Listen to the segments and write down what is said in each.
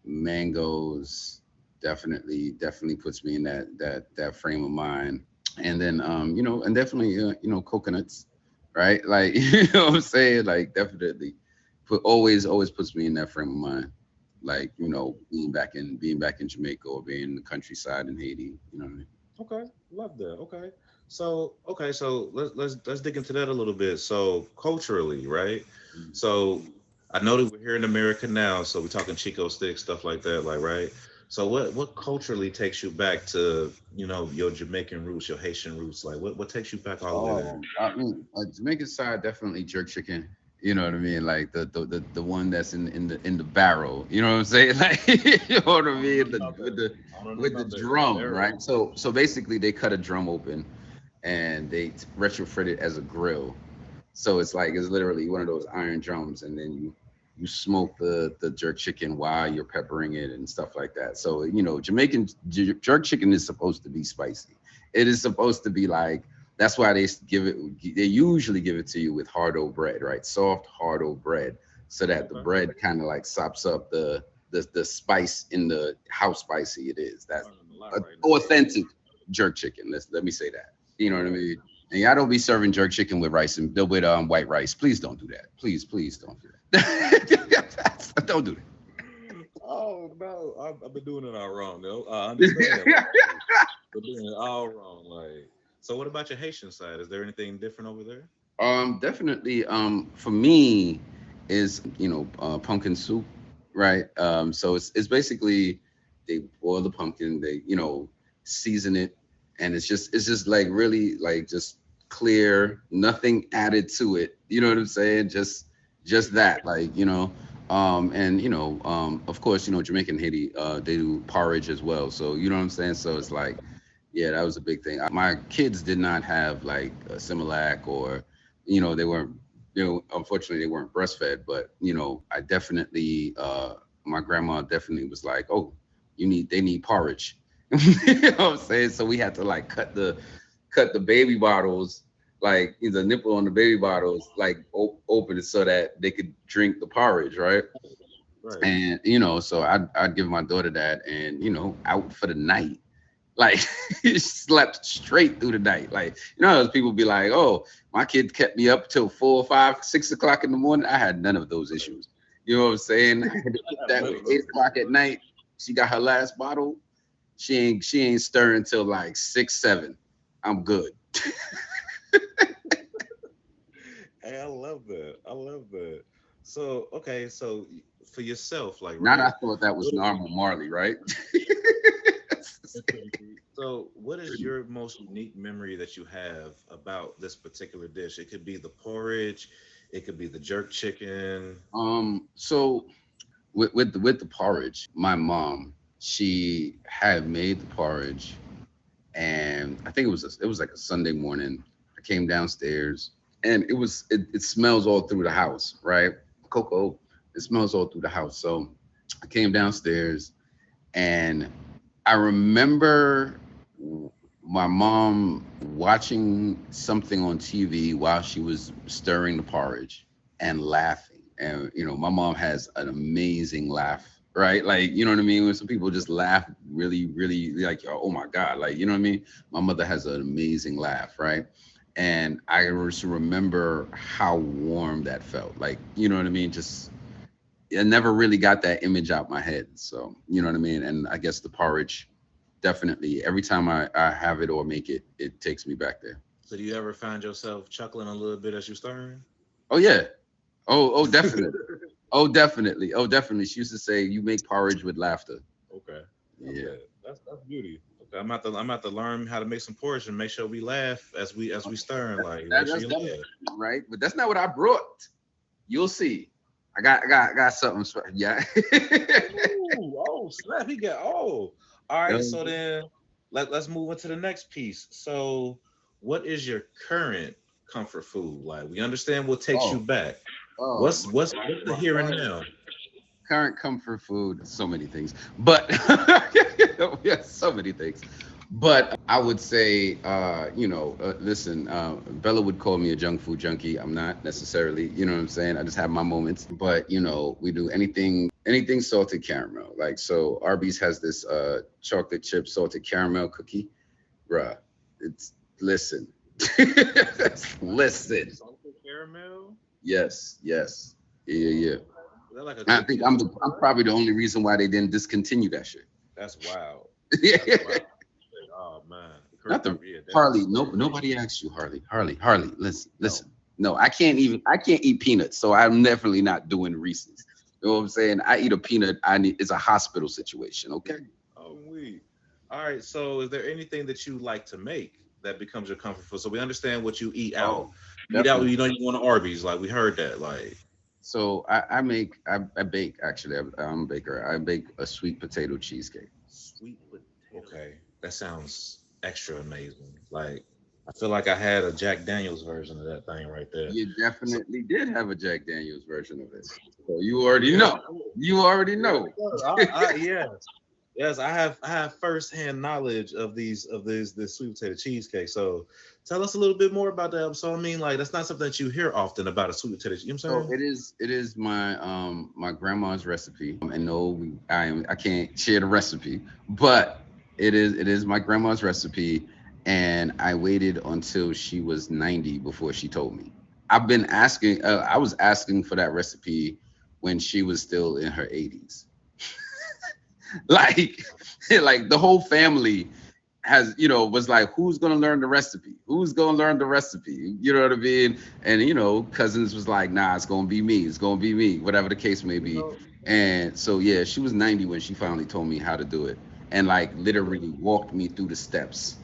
mangoes definitely puts me in that frame of mind. And then and definitely coconuts, right? Like what I'm saying, like definitely put always puts me in that frame of mind. Like being back in Jamaica or being in the countryside in Haiti. You know what I mean? Okay, love that. So let's dig into that a little bit. So culturally, right? So I know that we're here in America now, so we're talking Chico sticks, stuff like that, like right. So what culturally takes you back to your Jamaican roots, your Haitian roots? Like what takes you back all the way there? I mean, Jamaican side definitely jerk chicken. You know what I mean? Like the one that's in the barrel. You know what I'm saying? Like you know what I I don't know mean? nothing The, about with that. the I don't know with nothing the about that. drum, Barrel. right? So basically they cut a drum open and they retrofit it as a grill. So it's literally one of those iron drums, and then you smoke the jerk chicken while you're peppering it and stuff like that. So Jamaican jerk chicken is supposed to be spicy. It is supposed to be like that's why they usually give it to you with hardo bread, right? Soft hardo bread, so that the Okay. bread kind of like sops up the spice in the how spicy it is. That's Learning a lot right now. authentic jerk chicken. Let me say that. You know what I Okay. mean? And y'all don't be serving jerk chicken with rice and with white rice. Please don't do that. Please don't do that. Don't do Oh no, I've been doing it all wrong though. I understand. Like, that. hey, been doing it all wrong. Like, so what about your Haitian side? Is there anything different over there? Definitely. For me, is pumpkin soup, right? So it's basically they boil the pumpkin, they season it, and it's just like really like just clear, nothing added to it. You know what I'm saying? Just that, like and of course Jamaican Haiti, they do porridge as well. So you know what I'm saying? So it's like, yeah, that was a big thing. My kids did not have like a Similac or they weren't unfortunately they weren't breastfed, but I definitely my grandma definitely was like, oh, they need porridge. You know what I'm saying? So we had to like cut the baby bottles, like the nipple on the baby bottles, like open it so that they could drink the porridge, right? Right. And so I'd give my daughter that, and out for the night, like slept straight through the night. Like those people be like, oh, my kid kept me up till 4, 5, 6 o'clock in the morning. I had none of those issues. You know what I'm saying? I had to I keep have that none with of 8 o'clock at those. night. She got her last bottle. She ain't stirring until like 6, 7. I'm good. Hey, I love that. I love that. So okay, so for yourself, like Not I right, thought that was what is normal, Marley, right? that's crazy. So what is your most unique memory that you have about this particular dish? It could be the porridge, it could be the jerk chicken. So with the porridge, my mom, she had made the porridge, and I think it was like a Sunday morning. I came downstairs, and it smells all through the house, right? Cocoa, it smells all through the house. So I came downstairs, and I remember my mom watching something on TV while she was stirring the porridge and laughing. And my mom has an amazing laugh, right? Like, you know what I mean? When some people just laugh really, really like, oh my God, like, you know what I mean? My mother has an amazing laugh, right? And I just remember how warm that felt. Like, you know what I mean? Just I never really got that image out my head. So, you know what I mean? And I guess the porridge definitely every time I have it or make it, it takes me back there. So do you ever find yourself chuckling a little bit as you stirring? Oh yeah. Oh definitely. Oh definitely. Oh definitely. She used to say you make porridge with laughter. Okay, love Yeah. that. That's beauty. Okay, I'm about to learn how to make some porridge and make sure we laugh as we stirring. Like That, make sure that's you that's laugh. right. But that's not what I brought. You'll see. I got something. Yeah. Oh snap! He got All right, so Um, then let's move into the next piece. So, what is your current comfort food? Like we understand what takes you oh, back. oh, What's the my here and current now? current comfort food. So many things, but yeah, so many things. But I would say, listen, Bella would call me a junk food junkie. I'm not necessarily, you know what I'm saying? I just have my moments. But, we do anything salted caramel. Like, so Arby's has this chocolate chip salted caramel cookie. Bruh, it's, listen. Listen. Salted caramel. Yes, yes. Yeah, yeah. Okay. Is that like a I think cookie? I'm probably the only reason why they didn't discontinue that shit. That's wild. Yeah. That's wild. Oh man. Not the Yeah, Harley. definitely. No, nobody asked you, Harley. Harley. Listen, listen. No, I can't eat peanuts, so I'm definitely not doing Reese's. You know what I'm saying? I eat a peanut. It's a hospital situation. Okay. Oh, we. All right. So, is there anything that you like to make that becomes your comfort food? So we understand what you eat out. Oh, You eat out. definitely. You know, you go to Arby's. Like we heard that. Like So I bake actually. I'm a baker. I bake a sweet potato cheesecake. sweet potato. Okay, that sounds extra amazing. Like I feel like I had a Jack Daniels version of that thing right there. You So, definitely did have a Jack Daniels version of it. So you already know. You already yeah, know. yeah. Yes, I have firsthand knowledge of these this sweet potato cheesecake. So tell us a little bit more about that. So I mean, like that's not something that you hear often about a sweet potato. You know what I'm So saying? it is my grandma's recipe. And no, I can't share the recipe, but it is my grandma's recipe, and I waited until she was 90 before she told me. I was asking for that recipe when she was still in her 80s. Like like the whole family was like, who's gonna learn the recipe? Who's gonna learn the recipe? You know what I mean? And cousins was like, nah, it's gonna be me. It's gonna be me, whatever the case may You be. know, And so yeah, she was 90 when she finally told me how to do it, and like literally walked me through the steps.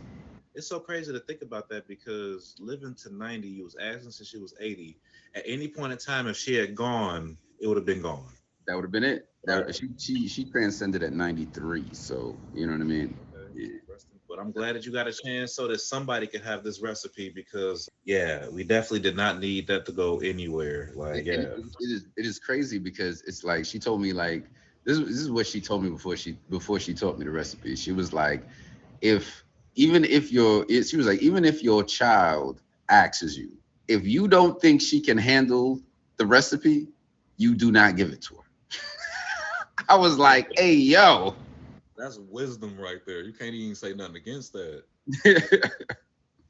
it's so crazy to think about that because living to 90, you was asking since she was 80. At any point in time, if she had gone, it would have been gone. That would have been it. Right. That she transcended at 93. So you know what I mean? Okay. Yeah. But I'm glad that you got a chance so that somebody could have this recipe because yeah, we definitely did not need that to go anywhere. Like And yeah. it is crazy because it's like she told me like this is what she told me before she taught me the recipe. She was like, if even if your it, she was like, even if your child asks you, if you don't think she can handle the recipe, you do not give it to her. I was like, hey yo. That's wisdom right there. You can't even say nothing against that.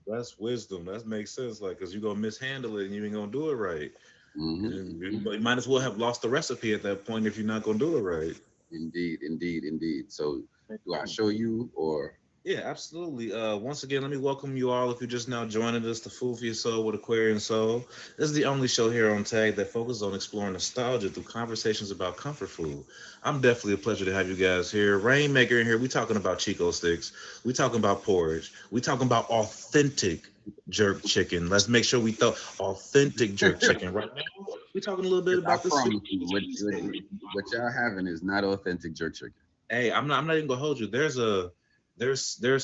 That's wisdom. That makes sense. Like, cause you're gonna mishandle it and you ain't gonna do it right. And you might as well have lost the recipe at that point if you're not gonna do it right. Indeed, indeed, indeed. So do I show you or Yeah, absolutely. Once again, let me welcome you all. If you're just now joining us, the Food for Your Soul with Aquarian Soul. This is the only show here on Tag that focuses on exploring nostalgia through conversations about comfort food. I'm definitely a pleasure to have you guys here. Rainmaker in here. We talking about Chico sticks. We talking about porridge. We talking about authentic jerk chicken. Let's make sure we throw authentic jerk chicken right now. We talking a little bit I about the promise sweet you, cheesesteak. what y'all having is not authentic jerk chicken. Hey, I'm not even gonna hold you. There's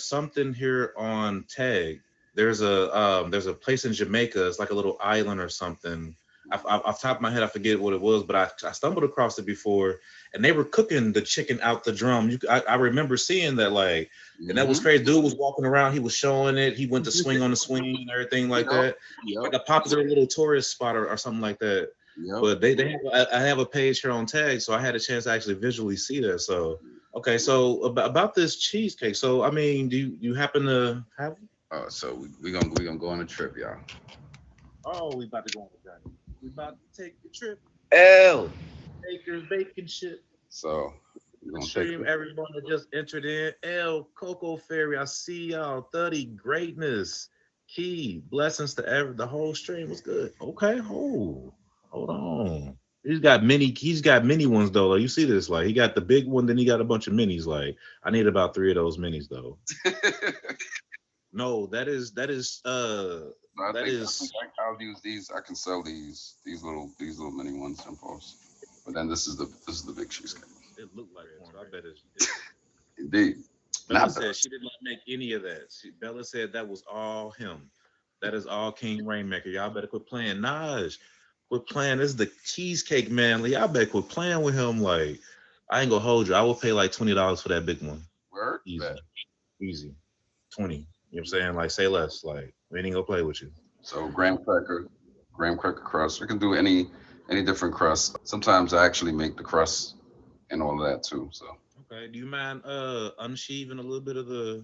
something here on Tag. There's a place in Jamaica. It's like a little island or something. Off top of my head, I forget what it was, but I stumbled across it before, and they were cooking the chicken out the drum. I remember seeing that like, and that was Mm-hmm. crazy. Dude was walking around. He was showing it. He went to swing on the swing and everything like Yup, that, yup, like a popular little tourist spot or something like that. yup. But they have, I have a page here on Tag, so I had a chance to actually visually see that. So okay, so about this cheesecake. So I mean, do you happen to have? So we gonna go on a trip, y'all. Oh, we about to go on the journey. We about to take the trip. L. Baker's bacon ship. So we're The gonna take stream, this. everyone that just entered in. L Coco Fairy. I see y'all. 30 greatness. Key blessings to the whole stream was good. Okay, hold on. He's got mini ones though. Like you see this, like he got the big one, then he got a bunch of minis. Like I need about three of those minis though. No, that is I'll use these. I can sell these little mini ones in post. But then this is the big cheesecake. it looked like porn. So I bet it's Indeed. Bella Not bad. said she did not make any of that. Bella said that was all him. That is all King Rainmaker. Y'all better quit playing. Naj, quit playing. This is the cheesecake man. Like, y'all better quit playing with him. Like, I ain't gonna hold you. I will pay like $20 for that big one. Word. Easy, Bet. easy. 20. You know what I'm saying? Like, say less. Like, we ain't gonna play with you. So graham cracker crust. We can do any different crust. Sometimes I actually make the crust and all of that too. So Okay. Do you mind unsheaving a little bit of the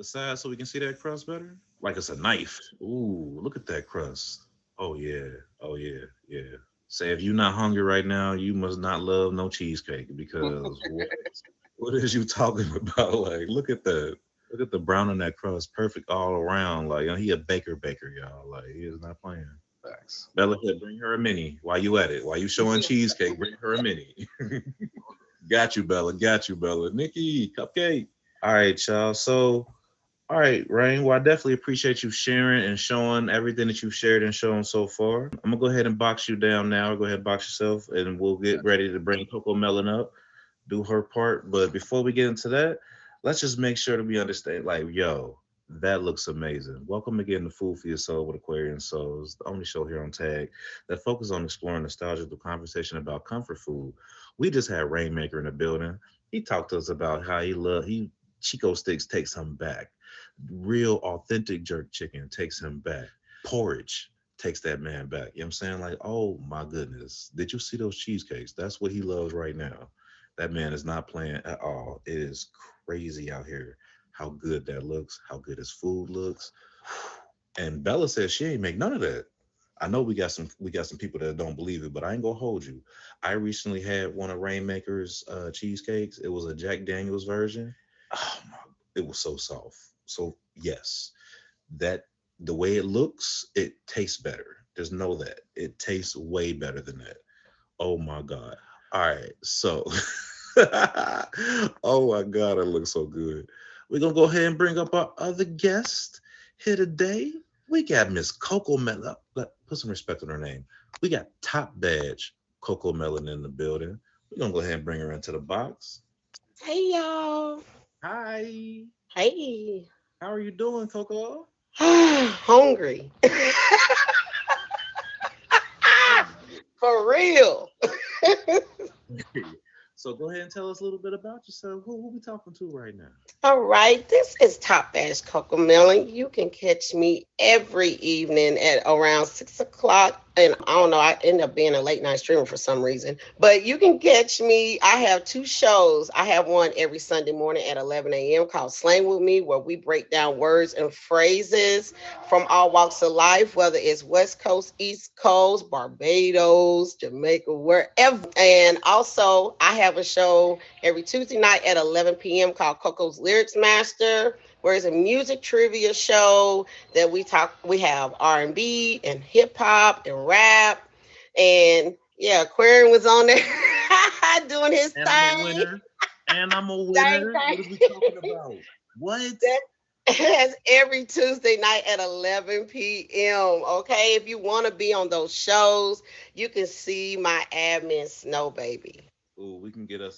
side so we can see that crust better? Like it's a knife. Ooh, look at that crust. Oh yeah. Oh yeah. Yeah. Say if you're not hungry right now, you must not love no cheesecake because what is you talking about? Like, look at that. Look at the brown on that crust, perfect all around. Like, he a baker, y'all. Like, he is not playing. facts. Bella said, bring her a mini. While you at it? While you showing cheesecake, bring her a mini. Got you, Bella. Got you, Bella. Nikki, cupcake. All right, y'all. So, all right, Rain. Well, I definitely appreciate you sharing and showing everything that you've shared and shown so far. I'm gonna go ahead and box you down now. Go ahead and box yourself, and we'll get ready to bring Cocomellon up, do her part. But before we get into that, let's just make sure that we understand. Like, yo, that looks amazing. Welcome again to Food for Your Soul with Aquarian Souls, the only show here on Tag that focuses on exploring nostalgia through conversation about comfort food. We just had Rainmaker in the building. He talked to us about how he Chico sticks takes him back. Real authentic jerk chicken takes him back. Porridge takes that man back. You know what I'm saying? Like, oh my goodness. Did you see those cheesecakes? That's what he loves right now. That man is not playing at all. It is crazy out here how good that looks, how good his food looks. And Bella says she ain't make none of that. I know we got some people that don't believe it, but I ain't gonna hold you. I recently had one of Rainmaker's cheesecakes. It was a Jack Daniels version. Oh my, it was so soft. So yes, that the way it looks, it tastes better. Just know that it tastes way better than that. Oh my god. All right, so oh my god, it looks so good. We're gonna go ahead and bring up our other guest here today. We got Miss Cocomellon. Put some respect on her name. We got top badge Cocomellon in the building. We're gonna go ahead and bring her into the box. Hey y'all. Hi. Hey. How are you doing, Coco? Hungry. For real. So go ahead and tell us a little bit about yourself. Who we talking to right now? All right, this is Top Bash Cocomellon. You can catch me every evening at around 6 o'clock. And I don't know, I end up being a late night streamer for some reason. But you can catch me. I have two shows. I have one every Sunday morning at 11 a.m. called Slang With Me, where we break down words and phrases from all walks of life, whether it's West Coast, East Coast, Barbados, Jamaica, wherever. And also, I have a show every Tuesday night at 11 p.m. called Coco's Lyrics Master, where it's a music trivia show that we have R&B and hip hop and rap. And yeah, Aquarian was on there doing his And I'm a thing. winner. And I'm a Dang, winner. dang. What are we talking about? What? That's every Tuesday night at 11 p.m. Okay, if you want to be on those shows, you can see my admin Snow Baby. Ooh, we can get a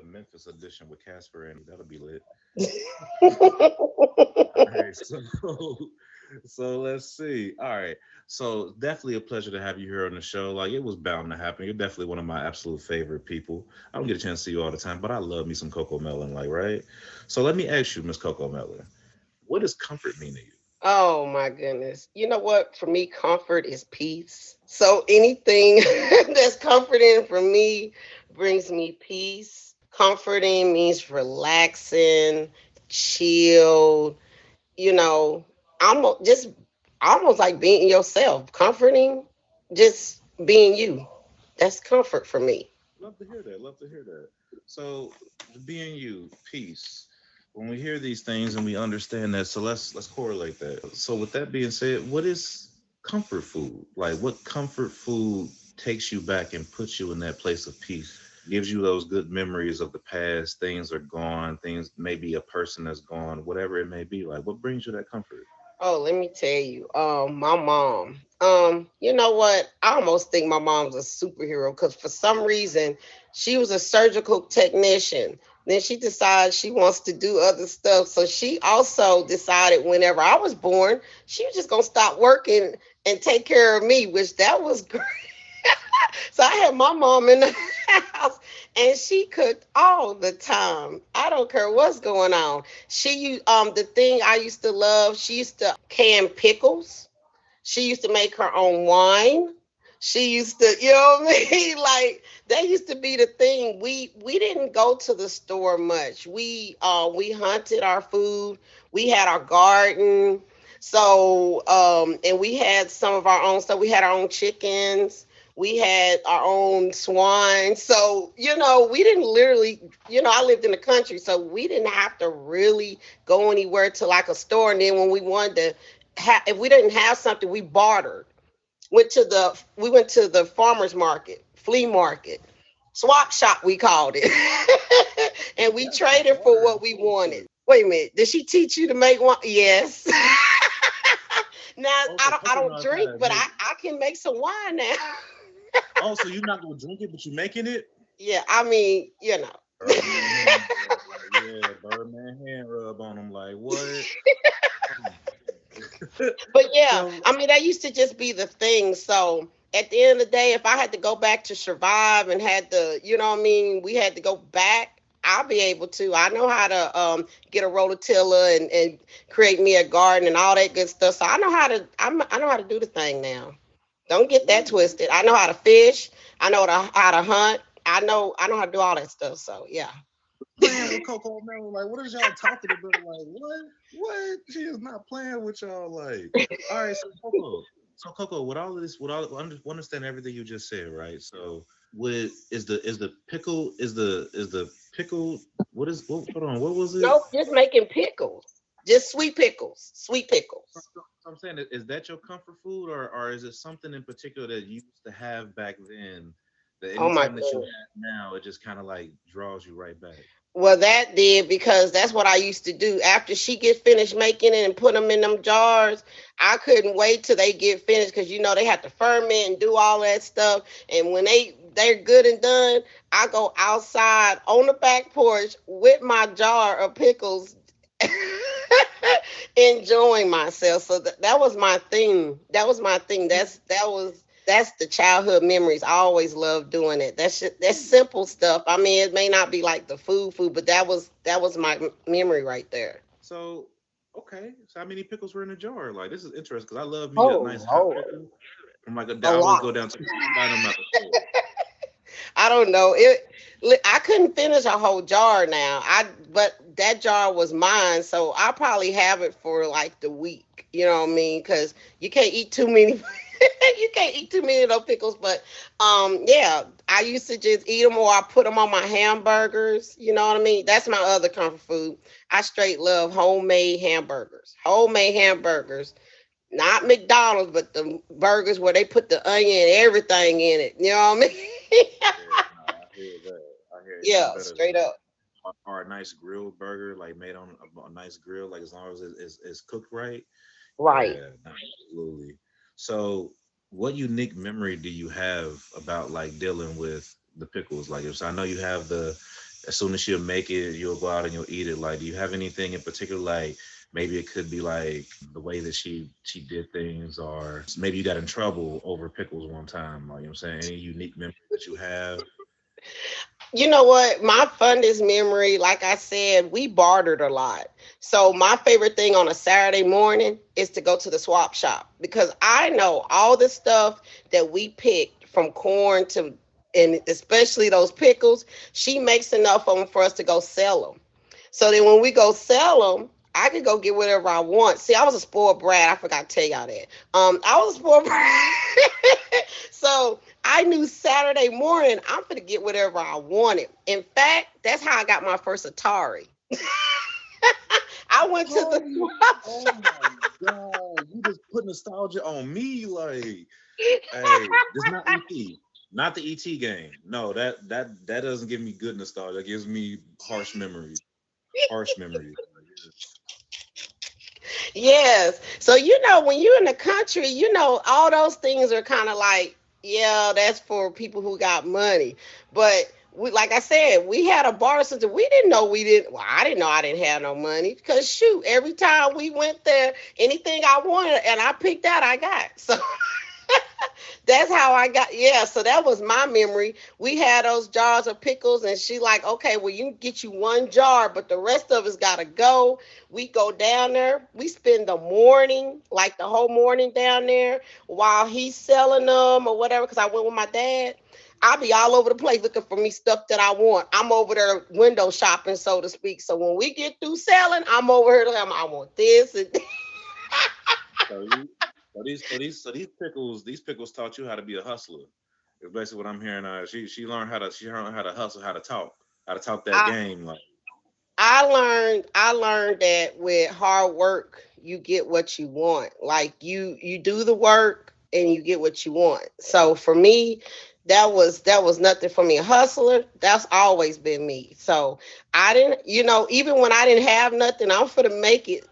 Memphis edition with Casper and that'll be lit. All right, so so let's see. All right. So definitely a pleasure to have you here on the show. Like it was bound to happen. You're definitely one of my absolute favorite people. I don't get a chance to see you all the time, but I love me some Cocomellon, like right. So let me ask you, Miss Cocomellon, what does comfort mean to you? Oh my goodness. You know what? For me, comfort is peace. So anything that's comforting for me brings me peace. Comforting means relaxing, chilled, you know, just almost like being yourself. Comforting, just being you. That's comfort for me. Love to hear that. Love to hear that. So being you, peace. When we hear these things and we understand that, so let's correlate that. So with that being said, what is comfort food? Like what comfort food takes you back and puts you in that place of peace? Gives you those good memories of the past, things are gone, things maybe a person that's gone, whatever it may be. Like what brings you that comfort? Oh, let me tell you, my mom. You know what? I almost think my mom's a superhero because for some reason she was a surgical technician. Then she decides she wants to do other stuff. So she also decided whenever I was born, she was just gonna stop working and take care of me, which that was great. So I had my mom in the house, and she cooked all the time. I don't care what's going on. The thing I used to love, she used to can pickles. She used to make her own wine. She used to, you know what I mean? Like that used to be the thing. We didn't go to the store much. We hunted our food. We had our garden. So and we had some of our own stuff. We had our own chickens. We had our own swine. So, we didn't literally, I lived in the country, so we didn't have to really go anywhere to like a store. And then when we wanted to if we didn't have something, we bartered. We went to the farmers market, flea market, swap shop we called it, and we That's traded for smart. what we wanted. Wait a minute, did she teach you to make one? Yes. Now Oh, I so don't I Coco don't knows how drink, to but make. I can make some wine now. Oh, so you're not gonna drink it, but you making it? Yeah, I mean, Birdman hand rub, like yeah, Birdman hand rub on them, like what? But yeah, So I mean, that used to just be the thing. So at the end of the day, if I had to go back to survive and had to, what I mean, we had to go back, I'll be able to. I know how to get a rototiller and create me a garden and all that good stuff. So I know how to do the thing now. Don't get that ooh, twisted. I know how to fish. I know how to hunt. I know how to do all that stuff. So yeah. playing with Coco Melon, like what is y'all talking about? Like what? What? She is not playing with y'all. Like all right, so Coco, with all of this, with all understand everything you just said, right? So with is the pickle is the pickle what is what hold on what was it? Nope, just making pickles. Just sweet pickles. Sweet So, pickles. so so I'm saying, is that your comfort food, or is it something in particular that you used to have back then that Oh my anytime that you goodness. have now, it just kind of like draws you right back? Well, that did because that's what I used to do. After she get finished making it and put them in them jars, I couldn't wait till they get finished because they have to ferment and do all that stuff. And when they're good and done, I go outside on the back porch with my jar of pickles, enjoying myself. So that was my thing. That was my thing. That's the childhood memories. I always loved doing it. That's simple stuff. I mean, it may not be like the food, but that was my memory right there. So, okay. So how many pickles were in a jar? Like this is interesting because I love me a Oh nice hot Lord, pickle. I'm like I a always lot. go down to buy them at the store. I don't know. I couldn't finish a whole jar now. But that jar was mine, so I probably have it for like the week. You know what I mean? Because you can't eat too many. You can't eat too many of those pickles. But yeah, I used to just eat them or I put them on my hamburgers. You know what I mean? That's my other comfort food. I straight love homemade hamburgers. Homemade hamburgers. Not McDonald's, but the burgers where they put the onion and everything in it. You know what I mean? Yeah, no, I hear that. I hear it. Yeah, Nothing better straight than up. or a nice grilled burger, like made on a nice grill, like as long as it's cooked right. Right. Yeah, no, absolutely. So, what unique memory do you have about like dealing with the pickles? Like, if so I know you have as soon as she'll make it, you'll go out and you'll eat it. Like, do you have anything in particular? Like, maybe it could be like the way that she did things, or maybe you got in trouble over pickles one time. Like, you know what I'm saying? Any unique memory that you have? You know what? My fondest memory, like I said, we bartered a lot. So my favorite thing on a Saturday morning is to go to the swap shop because I know all the stuff that we picked from corn to, and especially those pickles, she makes enough of them for us to go sell them. So then when we go sell them, I could go get whatever I want. See, I was a spoiled brat. I forgot to tell y'all that. I was a spoiled brat. So I knew Saturday morning I'm gonna get whatever I wanted. In fact, that's how I got my first Atari. I went to the Atari. Oh my god, you just put nostalgia on me. Like, hey, this not ET, not the ET game. No, that doesn't give me good nostalgia. That gives me harsh memories. Harsh memories. Yes. So when you're in the country, all those things are kind of like, yeah, that's for people who got money. But like I said, we had a bar system. We didn't know we didn't. Well, I didn't know I didn't have no money because shoot, every time we went there, anything I wanted and I picked out, I got. So That's how I got. Yeah, so that was my memory. We had those jars of pickles, and she like, okay, well, you can get you one jar, but the rest of us gotta go. We go down there. We spend the morning, like the whole morning down there, while he's selling them or whatever. Because I went with my dad. I'll be all over the place looking for me stuff that I want. I'm over there window shopping, so to speak. So when we get through selling, I'm over here. I want this and So, these pickles taught you how to be a hustler. It's basically what I'm hearing. She learned how to hustle, how to talk that I game. Like, I learned that with hard work you get what you want. Like you do the work and you get what you want. So for me, that was nothing for me. A hustler, that's always been me. So I didn't, even when I didn't have nothing, I'm for to make it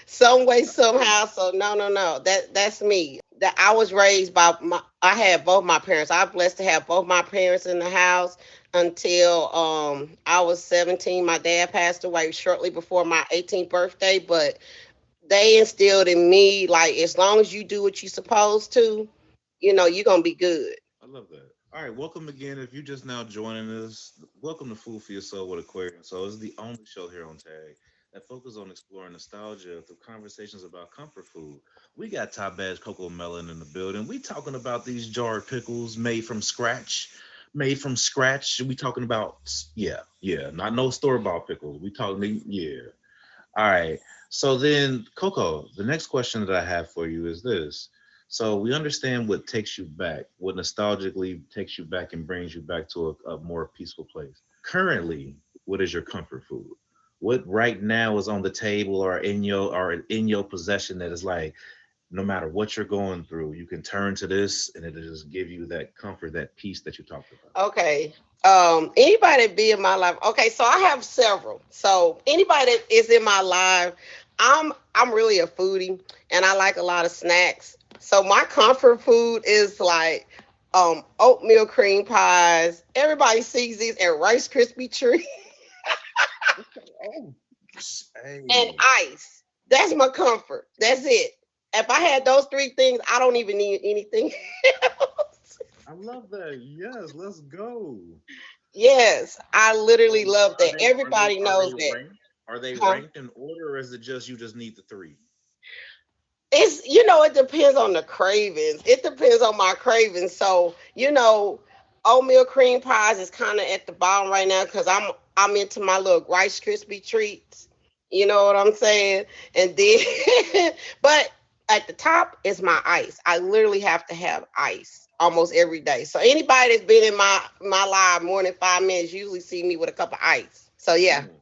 some way somehow. So no, no, no. That's me. That I was raised by I had both my parents. I'm blessed to have both my parents in the house until I was 17. My dad passed away shortly before my 18th birthday, but they instilled in me like as long as you do what you're supposed to, you're gonna be good. I love that. All right, welcome again. If you just now joining us, welcome to Food for Your Soul with Aquarian Soul. It's the only show here on Tag that focuses on exploring nostalgia through conversations about comfort food. We got top badge Cocomellon in the building. We talking about these jarred pickles made from scratch. Made from scratch. We talking about yeah, not no store bought pickles. We talking yeah. All right. So then, Coco, the next question that I have for you is this. So we understand what takes you back, what nostalgically takes you back and brings you back to a more peaceful place. Currently, what is your comfort food? What right now is on the table or in your possession that is like no matter what you're going through, you can turn to this and it'll just give you that comfort, that peace that you talked about. Okay. Anybody that be in my life. Okay, so I have several. So anybody that is in my life, I'm really a foodie and I like a lot of snacks. So my comfort food is like oatmeal cream pies. Everybody sees these and Rice Krispie treat Oh, and hey, ice. That's my comfort. That's it. If I had those three things, I don't even need anything else. I love that. Yes, let's go. Yes, I literally So love are that. they are they Everybody are knows they that. ranked? Are they Huh? ranked in order, or is it just you just need the three? It depends on the cravings. It depends on my cravings. So, oatmeal cream pies is kind of at the bottom right now because I'm into my little Rice Krispie treats. You know what I'm saying? And then, but at the top is my ice. I literally have to have ice almost every day. So anybody that's been in my live more than 5 minutes usually see me with a cup of ice. So yeah. Mm,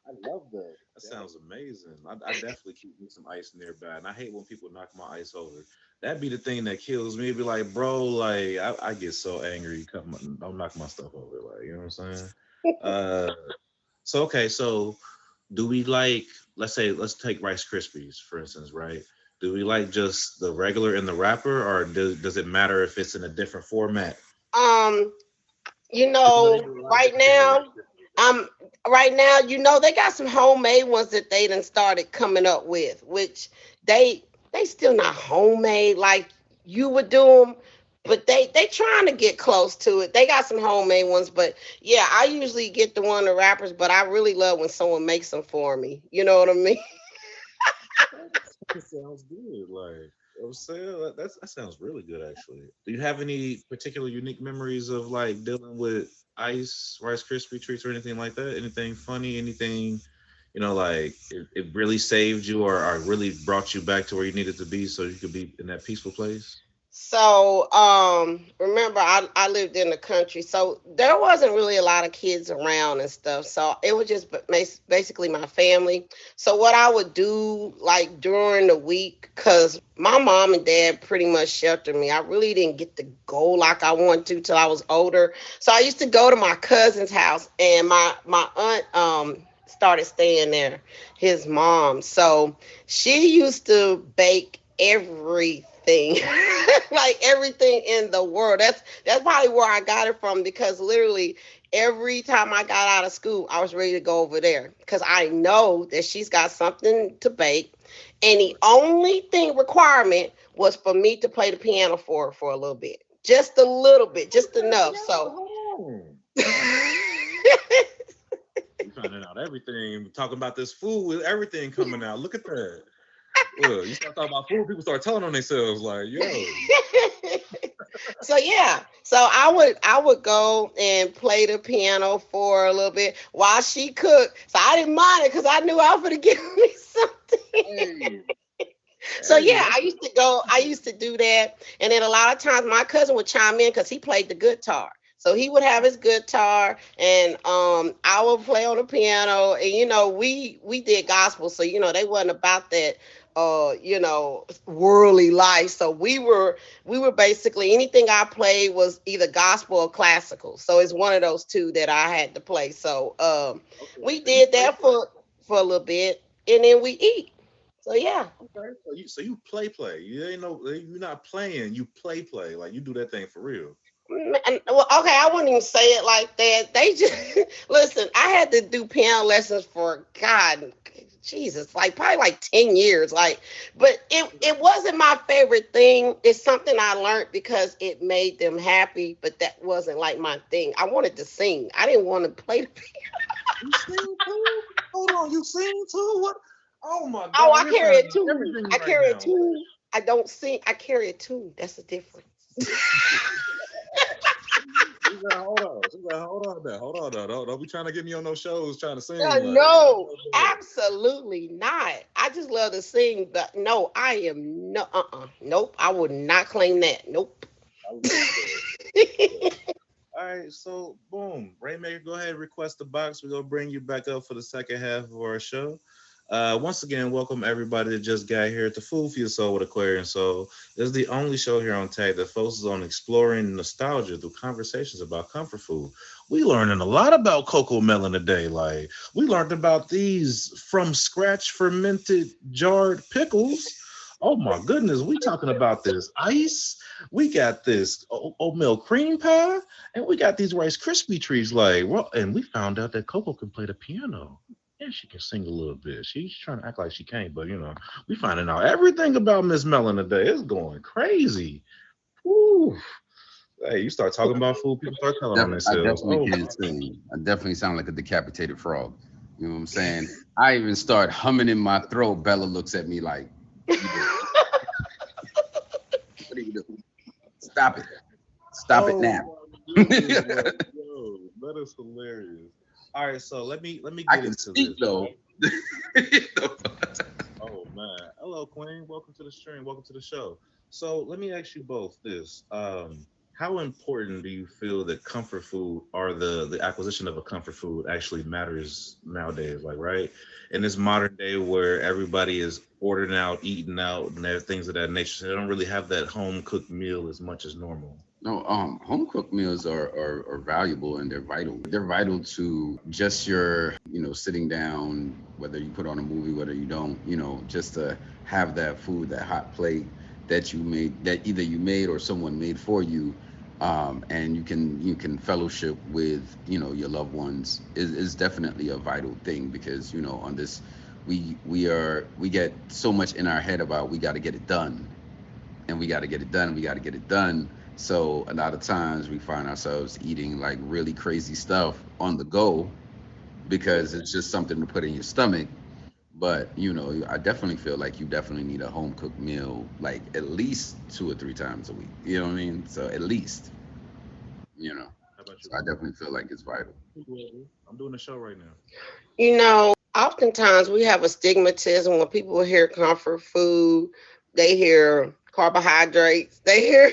I love that. That sounds amazing. I definitely keep me some ice nearby, and I hate when people knock my ice over. That'd be the thing that kills me. It'd be like, bro, like I get so angry. Don't knock my stuff over, like you know what I'm saying? Uh, so okay, so do we like? Let's take Rice Krispies for instance, right? Do we like just the regular in the wrapper, or does it matter if it's in a different format? Um, Because there's a lot of right different things with Rice now, Krispies. um, they got some homemade ones that they done started coming up with, which they still not homemade like you would do them, but they trying to get close to it. They got some homemade ones, but yeah, I usually get the one the wrappers, but I really love when someone makes them for me. You know what I mean? That sounds good. Like I'm saying, that sounds really good actually. Do you have any particular unique memories of like dealing with ice, Rice Krispie treats, or anything like that? Anything funny? Anything like it really saved you or really brought you back to where you needed to be so you could be in that peaceful place? So, remember, I lived in the country, so there wasn't really a lot of kids around and stuff. So it was just basically my family. So what I would do, like during the week, because my mom and dad pretty much sheltered me. I really didn't get to go like I wanted to till I was older. So I used to go to my cousin's house, and my aunt started staying there, his mom. So she used to bake everything. everything, like everything in the world. That's probably where I got it from, because literally every time I got out of school, I was ready to go over there because I know that she's got something to bake, and the only thing requirement was for me to play the piano for a little bit, just a little bit, just enough. So. You finding out everything, talking about this food with everything coming out. Look at that. Well, you start talking about food, people start telling on themselves like, yo. So yeah, so I would go and play the piano for a little bit while she cooked. So I didn't mind it because I knew I was gonna give me something. So yeah, I used to do that. And then a lot of times my cousin would chime in because he played the guitar. So he would have his guitar, and I would play on the piano. And we did gospel, so they wasn't about that worldly life. So we were basically, anything I played was either gospel or classical. So it's one of those two that I had to play. So we did that for a little bit, and then we eat. So yeah. Okay. So you play. You ain't no, you're not playing, you play. Like you do that thing for real. Well, okay, I wouldn't even say it like that. They just listen. I had to do piano lessons for God, Jesus, like probably like 10 years. Like, but it wasn't my favorite thing. It's something I learned because it made them happy, but that wasn't like my thing. I wanted to sing. I didn't want to play the piano. You sing too? Hold on, you sing too? What? Oh my God! Oh, I carry a tune. Everything I right carry a now. tune. I don't sing. I carry a tune. That's the difference. Hold on now. Hold on now. Don't be trying to get me on those shows trying to sing. No, absolutely not. I just love to sing, but no, I am no, nope. I would not claim that. Nope. All right, so boom, Rainmaker, go ahead and request the box. We're gonna bring you back up for the second half of our show. Once again, welcome everybody that just got here to Food for Your Soul with Aquarian Soul. This is the only show here on Tag that focuses on exploring nostalgia through conversations about comfort food. We learning a lot about Cocomellon today. Like, we learned about these from scratch fermented jarred pickles. Oh my goodness, we talking about this ice. We got this oatmeal cream pie, and we got these Rice Krispie trees. Like, well, and we found out that Coco can play the piano. Yeah, she can sing a little bit. She's trying to act like she can't, but we finding out everything about Miss Mellon today. It's going crazy. Woo. Hey, you start talking about food, people start telling on I themselves. definitely can't sing. I definitely sound like a decapitated frog. You know what I'm saying? I even start humming in my throat. Bella looks at me like, what are you doing? Stop it. Stop it now. Yo, that is hilarious. All right, so let me I get can into speak this. though. Oh man. Hello, Queen. Welcome to the stream. Welcome to the show. So let me ask you both this. How important do you feel that comfort food or the acquisition of a comfort food actually matters nowadays? Like, right? In this modern day where everybody is ordering out, eating out, and there are things of that nature, so they don't really have that home cooked meal as much as normal. No, home cooked meals are valuable and they're vital. They're vital to just your, sitting down, whether you put on a movie, whether you don't, just to have that food, that hot plate that you made, that either you made or someone made for you, and you can fellowship with, your loved ones is definitely a vital thing because, on this, we get so much in our head about we got to get it done, and we got to get it done, and we got to get it done. So a lot of times we find ourselves eating like really crazy stuff on the go because it's just something to put in your stomach. But I definitely feel like you definitely need a home cooked meal like at least 2 or 3 times a week. You know what I mean? So at least, How about you? so I definitely feel like it's vital. I'm doing a show right now. Oftentimes we have a stigmatism when people hear comfort food, they hear carbohydrates, they hear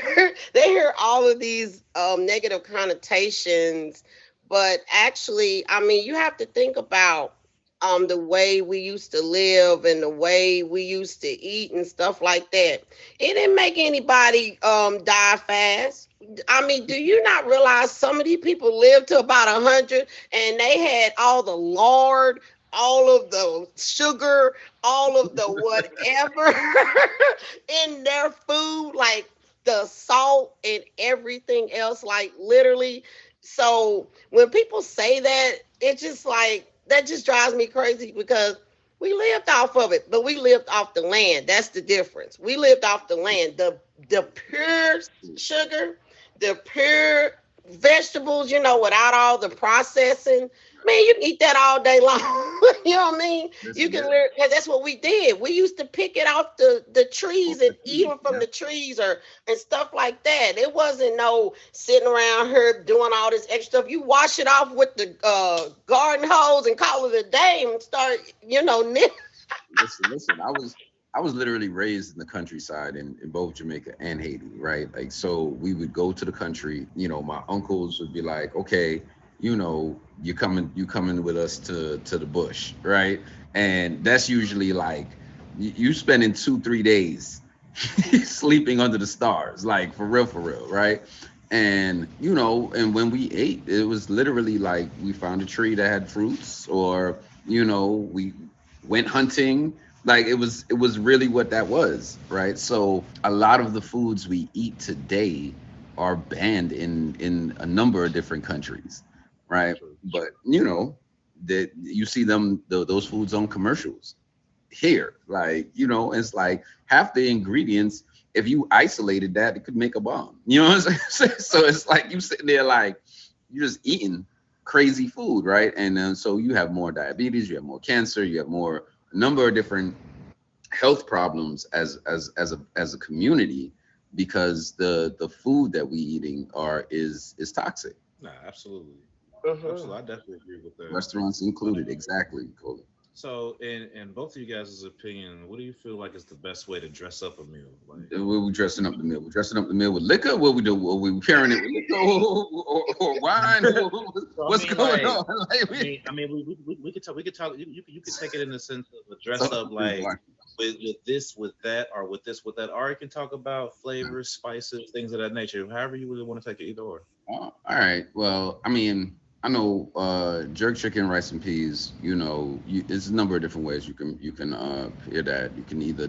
they hear all of these negative connotations. But actually, I mean, you have to think about the way we used to live and the way we used to eat and stuff like that. It didn't make anybody die fast. I mean, do you not realize some of these people lived to about 100 and they had all the lard? all of the sugar, all of the whatever in their food, like the salt and everything else, like literally. So when people say that, it's just like that just drives me crazy because we lived off of it, but we lived off the land. That's the difference. We lived off the land. The pure sugar, the pure vegetables, without all the processing. Man, you can eat that all day long. You know what I mean? You Listen, can learn because that's what we did. We used to pick it off the trees and eat them from yeah. the trees or and stuff like that. It wasn't no sitting around here doing all this extra stuff. You wash it off with the garden hose and call it a day and start, knit. Listen. I was literally raised in the countryside in both Jamaica and Haiti, right? Like, so we would go to the country. My uncles would be like, okay, you coming with us to the bush, right? And that's usually like you spending 2 3 days sleeping under the stars, like for real, right? And when we ate, it was literally like we found a tree that had fruits, or we went hunting. Like it was really what that was, right? So a lot of the foods we eat today are banned in a number of different countries, right? True. But that you see those foods on commercials here, like it's like half the ingredients, if you isolated that, it could make a bomb. You know what I'm saying? So it's like you sitting there like you're just eating crazy food, right? And so you have more diabetes, you have more cancer, you have more a number of different health problems as a community, because the food that we eating is toxic. Nah, absolutely. Mhm. Absolutely. I definitely agree with that. Restaurants included, exactly, Colin. So, in both of you guys' opinion, what do you feel like is the best way to dress up a meal? Like, What we dressing up the meal? We're dressing up the meal with liquor. What we do? Are we pairing it with liquor or wine? so I What's mean, going like, on? Like, we could talk. We could talk. You could take it in the sense of a dress so, up like with this, with that, or with this, with that. Or you can talk about flavors, spices, things of that nature. However you really want to take it, either or. all right. Well, I mean, I know jerk chicken, rice and peas. There's a number of different ways you can pair that. You can either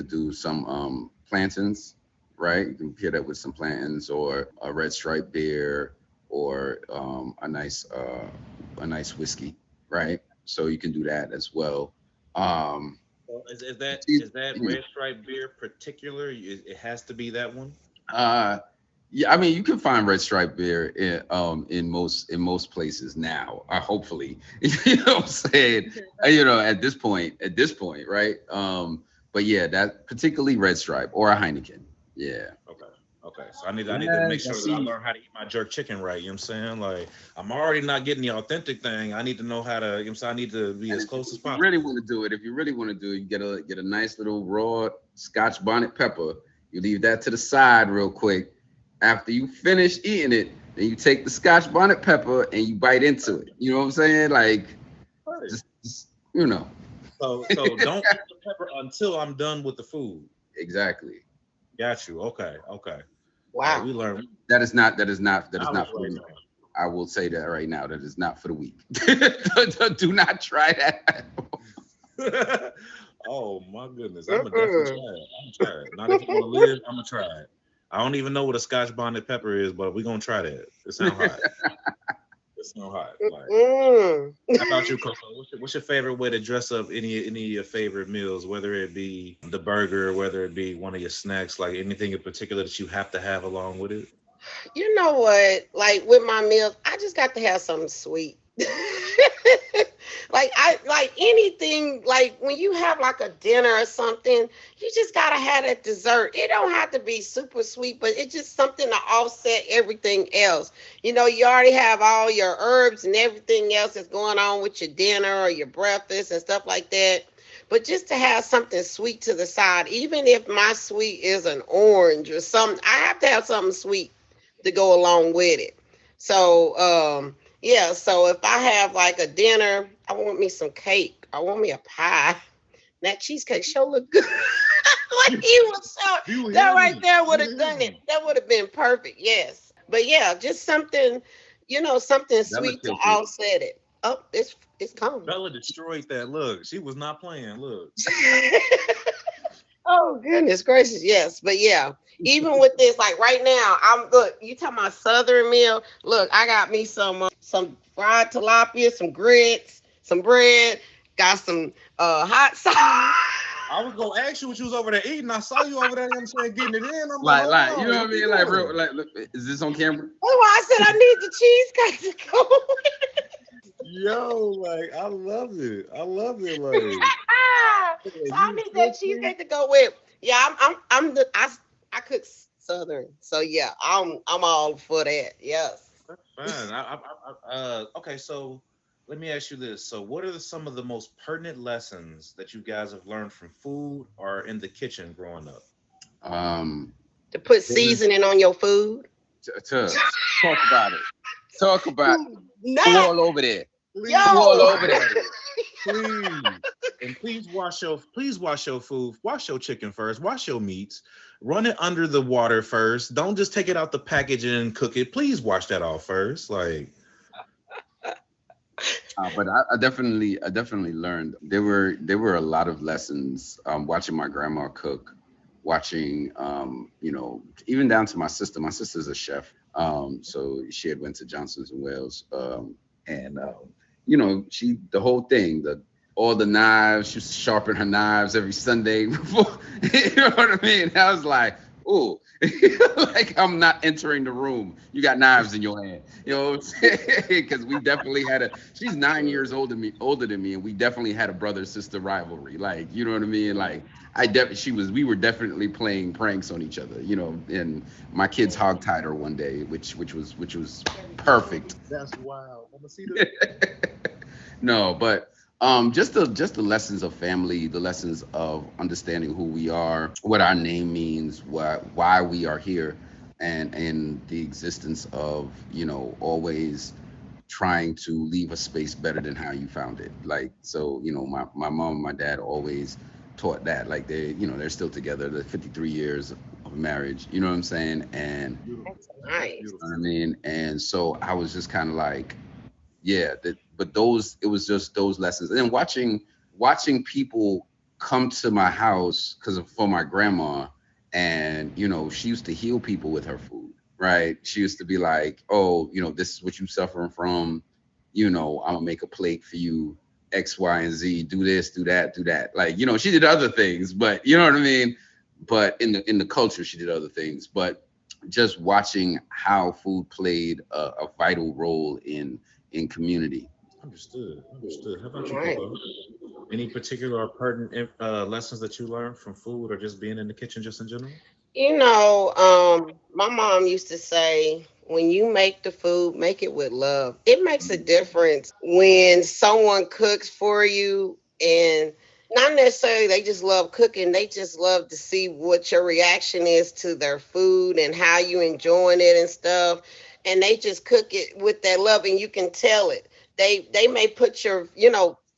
do some plantains, right? You can pair that with some plantains or a red stripe beer, or a nice whiskey, right? So you can do that as well. Um, So is that see- is that hmm. red stripe beer particular? It has to be that one. Uh, yeah, I mean, you can find red stripe beer in most places now. Hopefully, you know what I'm saying. At this point, right? But yeah, that particularly red stripe or a Heineken. Yeah. Okay. Okay. So I need to make Yes, I sure that I see. learn how to eat my jerk chicken right. You know what I'm saying? Like I'm already not getting the authentic thing. I need to know how to, you know what I'm saying? I need to be And as if close as you possible. really want to do it, you get a nice little raw Scotch bonnet pepper. You leave that to the side real quick. After you finish eating it, then you take the Scotch bonnet pepper and you bite into it. You know what I'm saying? Like Right. just you know. So don't eat the pepper until I'm done with the food. Exactly. Got you. Okay. Okay. All right. Wow. We learned That is not knowledge for the right week. I will say that right now. That is not for the week. Do not try that. now. Oh my goodness. I'm gonna definitely Mm-mm. try it. I'm gonna try it. Not if you want to live, I'm gonna try it. I don't even know what a Scotch bonnet pepper is, but we're gonna try that. It sounds hot. It sounds hot. Like Mm. how about you, Coco? What's your favorite way to dress up any of your favorite meals, whether it be the burger, whether it be one of your snacks, like anything in particular that you have to have along with it? You know what? Like with my meals, I just got to have something sweet. Like I like anything like when you have like a dinner or something, you just gotta have that dessert. It don't have to be super sweet, but it's just something to offset everything else. You already have all your herbs and everything else that's going on with your dinner or your breakfast and stuff like that. But just to have something sweet to the side, even if my sweet is an orange or something, I have to have something sweet to go along with it. So, yeah, so if I have like a dinner, I want me some cake. I want me a pie. That cheesecake sure look good. Like he was so You that hear right me? there would You have hear done it. me? That would have been perfect. Yes. But yeah, just something, something sweet to Delicate. offset it. Oh, it's coming. Bella destroyed that. Look, she was not playing. Look. Oh goodness gracious, yes. But yeah, even with this, like right now, I'm look, you talking about southern meal. Look, I got me some fried tilapia, some grits, some bread, got some hot sauce. I was gonna ask you what you was over there eating. I saw you over there. I'm saying getting it in. I'm like, Like, hold you on, know what I what you mean? Like, doing? real, like, look, is this on camera? That's why I said I need the cheesecake to go. Yo, like I love it. I love it. Like So I you need that cooking. cheesecake to go with. Yeah, I'm the I cook southern. So yeah, I'm all for that. Yes. That's fine. Okay, so let me ask you this. So, what are some of the most pertinent lessons that you guys have learned from food or in the kitchen growing up? Um, To put there's- seasoning on your food. to talk about it. Talk about go Not all over there. Please, Go all yo. over there. please, and please wash your food, wash your chicken first, wash your meats, run it under the water first. Don't just take it out the package and cook it. Please wash that off first. Like, But I definitely learned. There were a lot of lessons watching my grandma cook, watching even down to my sister. My sister's a chef, so she had went to Johnson's and Wales, and she the whole thing, the all the knives. She used to sharpen her knives every Sunday before. You know what I mean? I was like, oh, like I'm not entering the room. You got knives in your hand. You know what I'm saying? Because we definitely had she's 9 years older than me, and we definitely had a brother sister rivalry. Like, you know what I mean? Like we were definitely playing pranks on each other, and my kids hogtied her one day, which was perfect. that's wild. I'm gonna see this. No, but just the lessons of family, the lessons of understanding who we are, what our name means, why we are here, and the existence of always trying to leave a space better than how you found it. Like, so my mom and my dad always taught that. Like, they're still together. They're 53 years of marriage. You know what I'm saying? And Beautiful. That's That's nice. you know what beautiful. I mean. And so I was just kind of like, yeah, but it was just those lessons, and then watching people come to my house because for my grandma, and she used to heal people with her food, right? She used to be like, oh, this is what you suffering from, I'm gonna make a plate for you, X, Y, and Z, do this, do that, like, she did other things, but you know what I mean. But in the culture, she did other things, but just watching how food played a vital role in community. Understood. Understood. How about you, Right. Coco? Any particular or pertinent lessons that you learned from food or just being in the kitchen, just in general? My mom used to say, when you make the food, make it with love. It makes a difference when someone cooks for you, and not necessarily they just love cooking, they just love to see what your reaction is to their food and how you enjoying it and stuff. And they just cook it with that love, and you can tell it. They may put your,